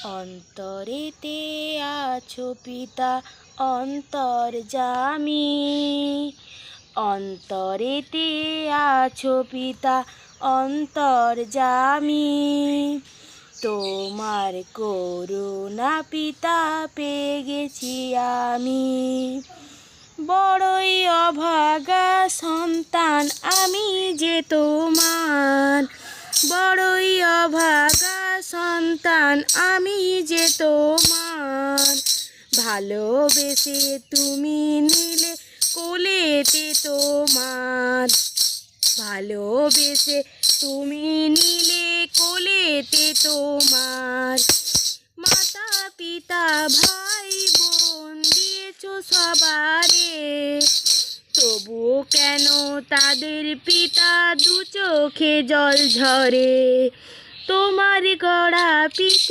অন্তরেতে আছো পিতা অন্তর্যামী, অন্তরেতে আছো পিতা অন্তর্যামী। তোমার করুণা পিতা পেয়ে গেছি আমি। বড়ই অভাগা সন্তান আমি যে তোমার, বড়ই অভাগা সন্তান আমি যে তোমার। ভালোবেসে তুমি নিলে কোলেতে তোমার, ভালোবেসে তুমি নিলে কোলেতে তোমার। মাতা পিতা ভাই বোন দিয়েছো সবারে, তবুও কেন তাদের পিতা দু চোখে জল ঝরে। তোমার গড়া পিতা